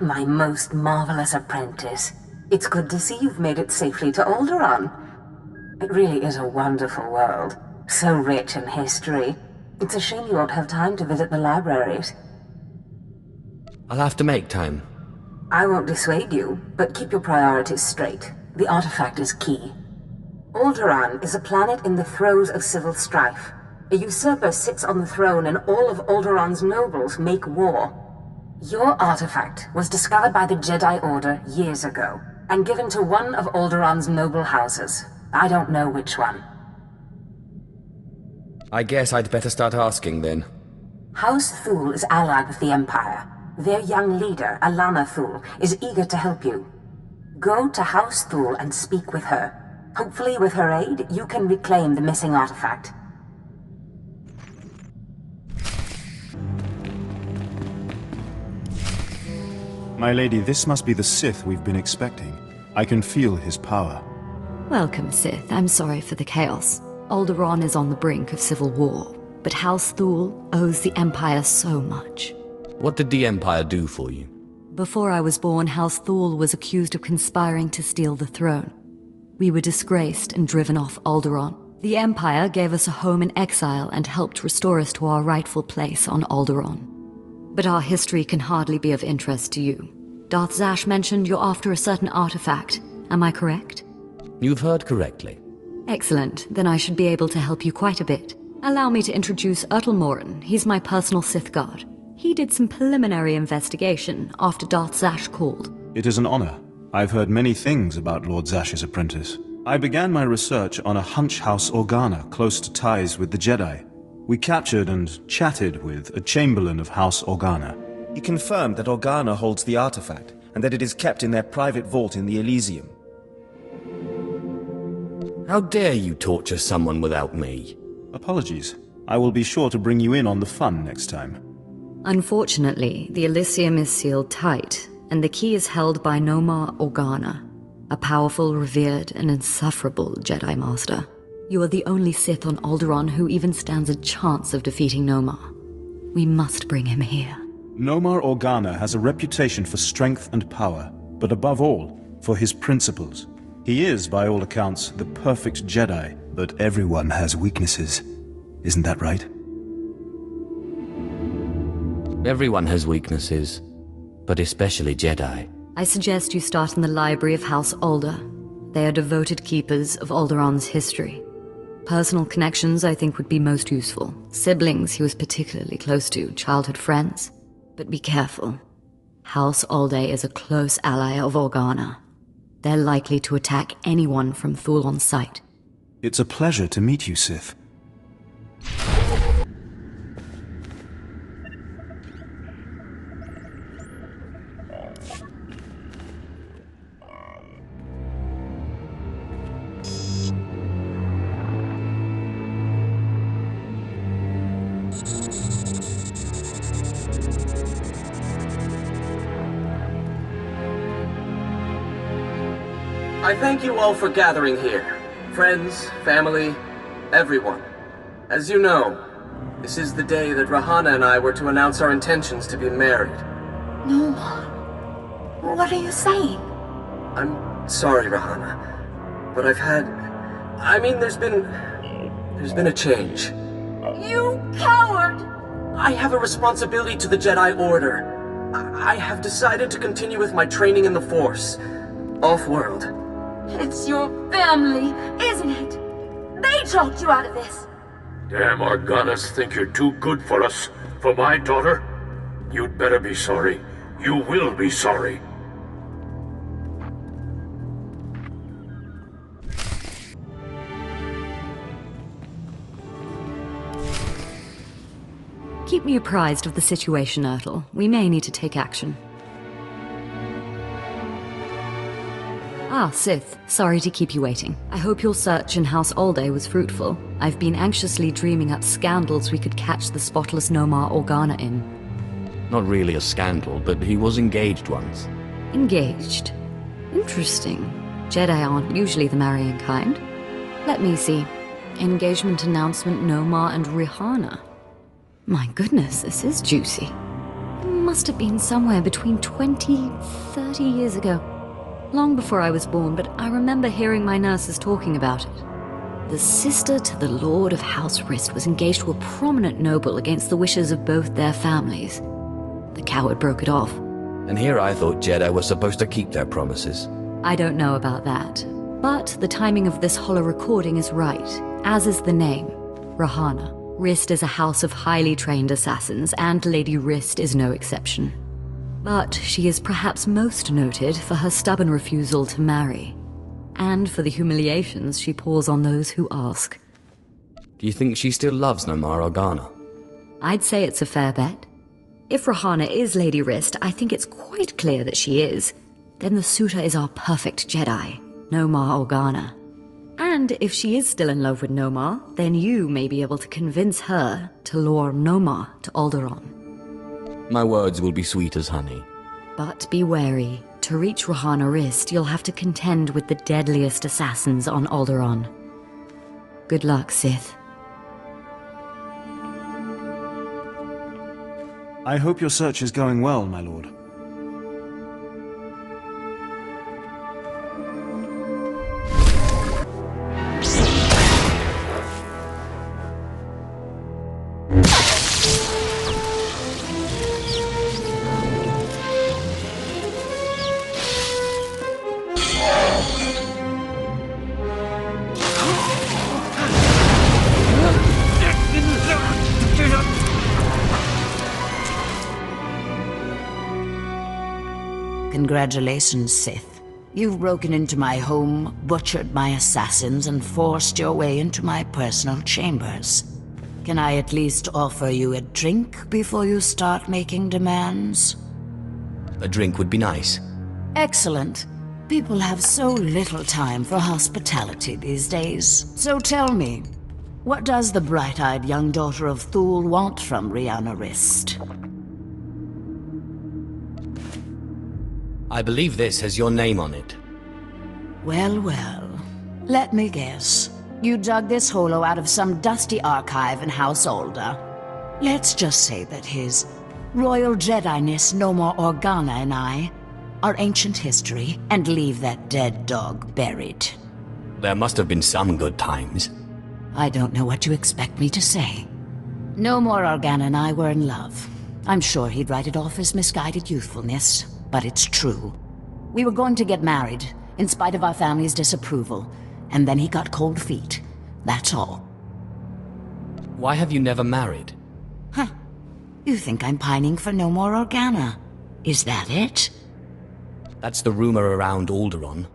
my most marvelous apprentice. It's good to see you've made it safely to Alderaan. It really is a wonderful world, so rich in history. It's a shame you won't have time to visit the libraries. I'll have to make time. I won't dissuade you, but keep your priorities straight. The artifact is key. Alderaan is a planet in the throes of civil strife. A usurper sits on the throne and all of Alderaan's nobles make war. Your artifact was discovered by the Jedi Order years ago, and given to one of Alderaan's noble houses. I don't know which one. I guess I'd better start asking then. House Thule is allied with the Empire. Their young leader, Alana Thule, is eager to help you. Go to House Thule and speak with her. Hopefully with her aid, you can reclaim the missing artifact. My lady, this must be the Sith we've been expecting. I can feel his power. Welcome, Sith. I'm sorry for the chaos. Alderaan is on the brink of civil war, but House Thule owes the Empire so much. What did the Empire do for you? Before I was born, House Thule was accused of conspiring to steal the throne. We were disgraced and driven off Alderaan. The Empire gave us a home in exile and helped restore us to our rightful place on Alderaan. But our history can hardly be of interest to you. Darth Zash mentioned you're after a certain artifact. Am I correct? You've heard correctly. Excellent. Then I should be able to help you quite a bit. Allow me to introduce Morin. He's my personal Sith guard. He did some preliminary investigation after Darth Zash called. It is an honor. I've heard many things about Lord Zash's apprentice. I began my research on a hunch house Organa close to ties with the Jedi. We captured and chatted with a chamberlain of House Organa. He confirmed that Organa holds the artifact, and that it is kept in their private vault in the Elysium. How dare you torture someone without me? Apologies. I will be sure to bring you in on the fun next time. Unfortunately, the Elysium is sealed tight, and the key is held by Nomar Organa, a powerful, revered, and insufferable Jedi Master. You are the only Sith on Alderaan who even stands a chance of defeating Nomar. We must bring him here. Nomar Organa has a reputation for strength and power, but above all, for his principles. He is, by all accounts, the perfect Jedi, but everyone has weaknesses. Isn't that right? Everyone has weaknesses, but especially Jedi. I suggest you start in the library of House Alder. They are devoted keepers of Alderaan's history. Personal connections I think would be most useful. Siblings he was particularly close to, childhood friends. But be careful. House Alde is a close ally of Organa. They're likely to attack anyone from Thule on sight. It's a pleasure to meet you, Sith. I thank you all for gathering here. Friends, family, everyone. As you know, this is the day that Rahana and I were to announce our intentions to be married. No. What are you saying? I'm sorry, Rahana, but there's been a change. You coward! I have a responsibility to the Jedi Order. I have decided to continue with my training in the Force, off-world. It's your family, isn't it? They talked you out of this. Damn Organas think you're too good for us, for my daughter. You'd better be sorry. You will be sorry. Keep me apprised of the situation, Ertl. We may need to take action. Ah, Sith. Sorry to keep you waiting. I hope your search in House Alde was fruitful. I've been anxiously dreaming up scandals we could catch the spotless Nomar Organa in. Not really a scandal, but he was engaged once. Engaged? Interesting. Jedi aren't usually the marrying kind. Let me see. Engagement announcement Nomar and Rihanna. My goodness, this is juicy. must have been somewhere between 20, 30 years ago. Long before I was born, but I remember hearing my nurses talking about it. The sister to the Lord of House Rist was engaged to a prominent noble against the wishes of both their families. The coward broke it off. And here I thought Jedi were supposed to keep their promises. I don't know about that, but the timing of this holo recording is right, as is the name, Rahana. Rist is a house of highly trained assassins, and Lady Rist is no exception. But she is perhaps most noted for her stubborn refusal to marry, and for the humiliations she pours on those who ask. Do you think she still loves Nomar Organa? I'd say it's a fair bet. If Rahana is Lady Rist, I think it's quite clear that she is. Then the suitor is our perfect Jedi, Nomar Organa. And if she is still in love with Nomar, then you may be able to convince her to lure Nomar to Alderaan. My words will be sweet as honey. But be wary. To reach Rahana Rist, you'll have to contend with the deadliest assassins on Alderaan. Good luck, Sith. I hope your search is going well, my lord. Congratulations, Sith. You've broken into my home, butchered my assassins, and forced your way into my personal chambers. Can I at least offer you a drink before you start making demands? A drink would be nice. Excellent. People have so little time for hospitality these days. So tell me, what does the bright-eyed young daughter of Thule want from Rahana Rist? I believe this has your name on it. Well, well. Let me guess. You dug this holo out of some dusty archive in House Alder. Let's just say that his Royal Jedi-ness Nomar Organa and I are ancient history and leave that dead dog buried. There must have been some good times. I don't know what you expect me to say. Nomar Organa and I were in love. I'm sure he'd write it off as misguided youthfulness, but it's true. We were going to get married, in spite of our family's disapproval, and then he got cold feet. That's all. Why have you never married? Huh. You think I'm pining for Nomar Organa? Is that it? That's the rumor around Alderaan.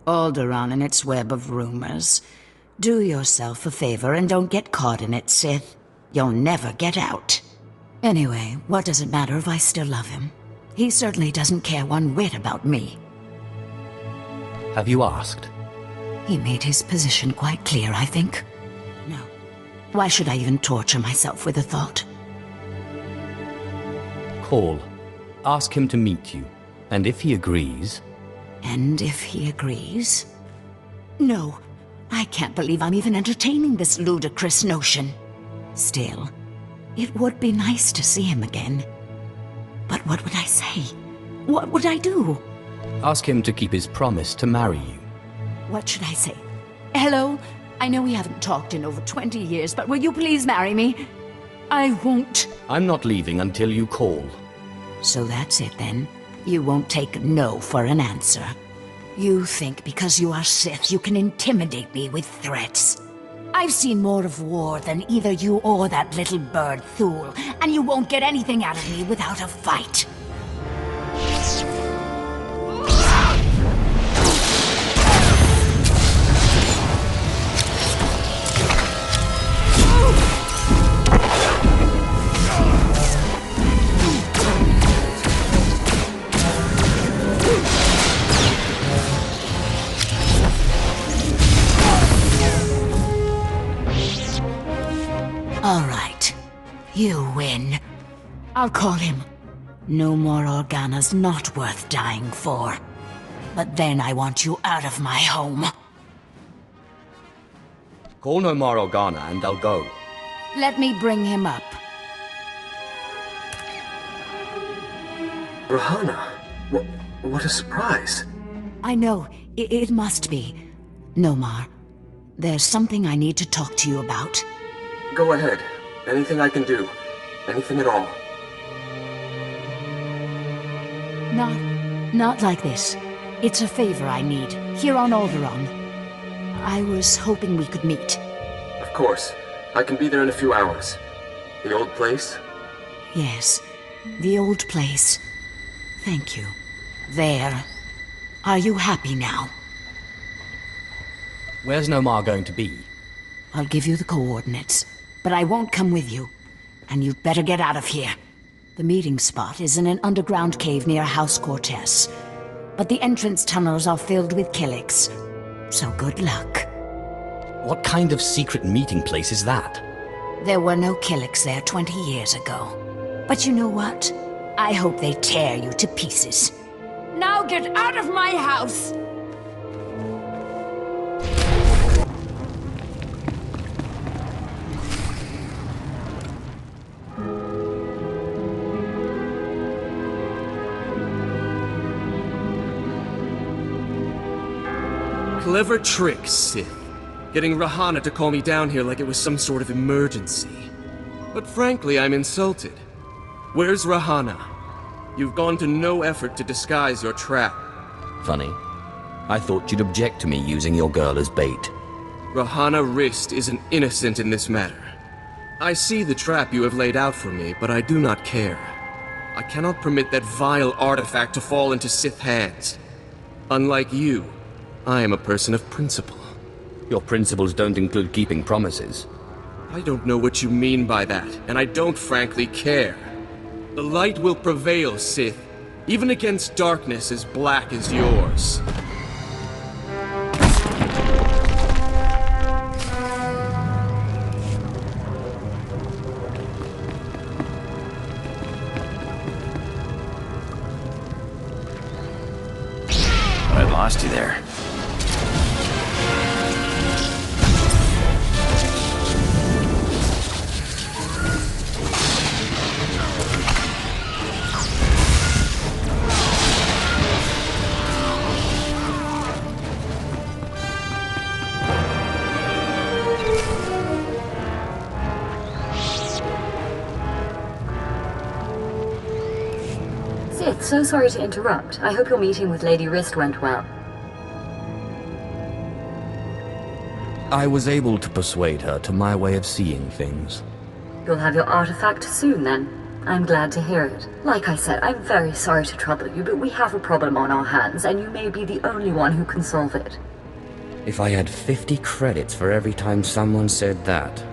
Alderaan and its web of rumors. Do yourself a favor and don't get caught in it, Sith. You'll never get out. Anyway, what does it matter if I still love him? He certainly doesn't care one whit about me. Have you asked? He made his position quite clear, I think. No. Why should I even torture myself with the thought? Call. Ask him to meet you. And if he agrees... And if he agrees? No. I can't believe I'm even entertaining this ludicrous notion. Still, it would be nice to see him again. But what would I say? What would I do? Ask him to keep his promise to marry you. What should I say? Hello? I know we haven't talked in over 20 years, but will you please marry me? I won't. I'm not leaving until you call. So that's it then. You won't take no for an answer. You think because you are Sith you can intimidate me with threats. I've seen more of war than either you or that little bird Thule, and you won't get anything out of me without a fight. All right. You win. I'll call him. Nomar Organa's not worth dying for. But then I want you out of my home. Call Nomar Organa and I'll go. Let me bring him up. Rahana, what a surprise. I know. It must be. Nomar, there's something I need to talk to you about. Go ahead. Anything I can do. Anything at all. Not like this. It's a favor I need, here on Alderaan. I was hoping we could meet. Of course. I can be there in a few hours. The old place? Yes, the old place. Thank you. There. Are you happy now? Where's Nomar going to be? I'll give you the coordinates, but I won't come with you. And you'd better get out of here. The meeting spot is in an underground cave near House Cortez. But the entrance tunnels are filled with Killiks. So good luck. What kind of secret meeting place is that? There were no Killiks there 20 years ago. But you know what? I hope they tear you to pieces. Now get out of my house! Clever trick, Sith. Getting Rahana to call me down here like it was some sort of emergency. But frankly, I'm insulted. Where's Rahana? You've gone to no effort to disguise your trap. Funny. I thought you'd object to me using your girl as bait. Rahana Rist isn't innocent in this matter. I see the trap you have laid out for me, but I do not care. I cannot permit that vile artifact to fall into Sith hands. Unlike you, I am a person of principle. Your principles don't include keeping promises. I don't know what you mean by that, and I don't frankly care. The light will prevail, Sith, even against darkness as black as yours. I lost you there. Sith, so sorry to interrupt. I hope your meeting with Lady Rist went well. I was able to persuade her to my way of seeing things. You'll have your artifact soon, then. I'm glad to hear it. Like I said, I'm very sorry to trouble you, but we have a problem on our hands, and you may be the only one who can solve it. If I had 50 credits for every time someone said that.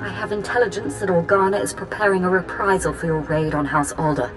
I have intelligence that Organa is preparing a reprisal for your raid on House Alder.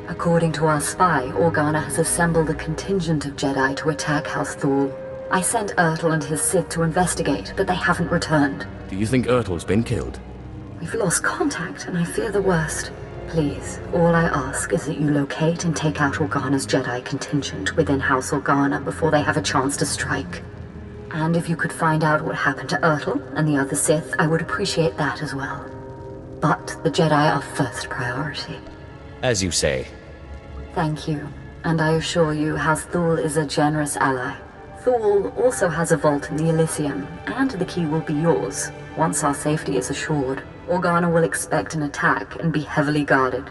According to our spy, Organa has assembled a contingent of Jedi to attack House Thul. I sent Ertl and his Sith to investigate, but they haven't returned. Do you think Ertl's been killed? We've lost contact, and I fear the worst. Please, all I ask is that you locate and take out Organa's Jedi contingent within House Organa before they have a chance to strike. And if you could find out what happened to Ertl and the other Sith, I would appreciate that as well. But the Jedi are first priority. As you say. Thank you, and I assure you House Thul is a generous ally. Thul also has a vault in the Elysium, and the key will be yours, once our safety is assured. Organa will expect an attack and be heavily guarded.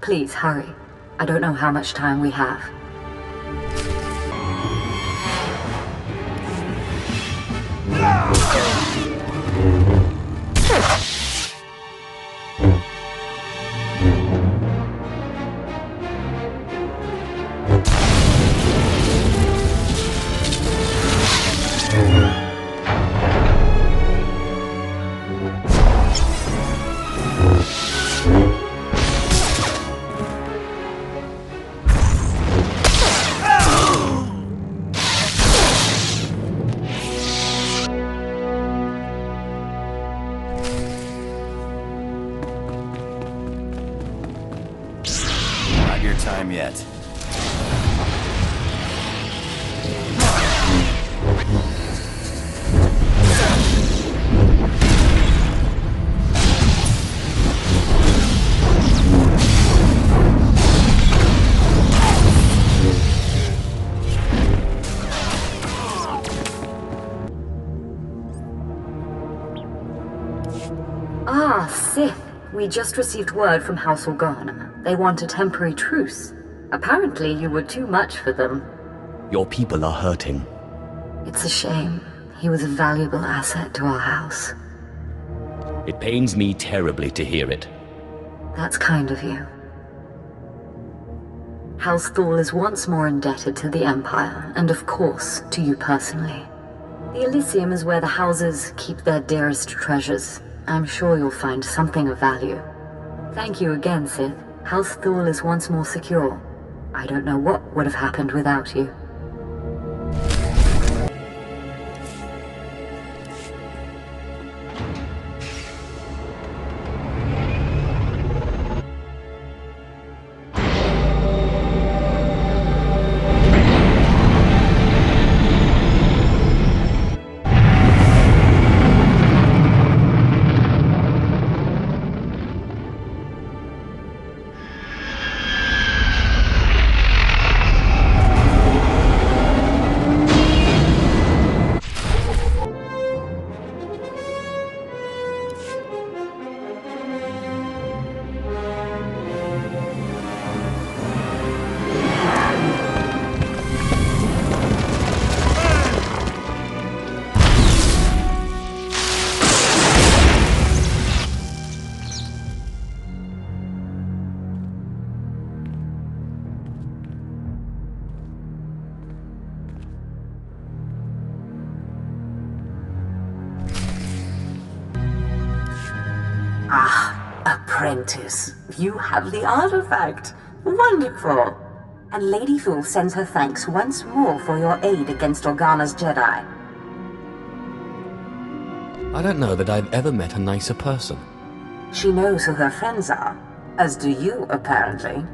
Please, hurry. I don't know how much time we have. Time yet. We just received word from House Organa. They want a temporary truce. Apparently you were too much for them. Your people are hurting. It's a shame. He was a valuable asset to our house. It pains me terribly to hear it. That's kind of you. House Thal is once more indebted to the Empire, and of course, to you personally. The Elysium is where the houses keep their dearest treasures. I'm sure you'll find something of value. Thank you again, Sith. House Thal is once more secure. I don't know what would have happened without you. Apprentice, you have the artifact. Wonderful. And Lady Thal sends her thanks once more for your aid against Organa's Jedi. I don't know that I've ever met a nicer person. She knows who her friends are, as do you, apparently.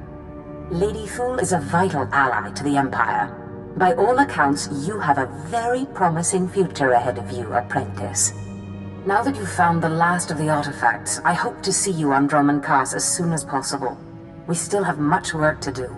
Lady Thal is a vital ally to the Empire. By all accounts, you have a very promising future ahead of you, Apprentice. Now that you've found the last of the artifacts, I hope to see you on Dromund Kaas as soon as possible. We still have much work to do.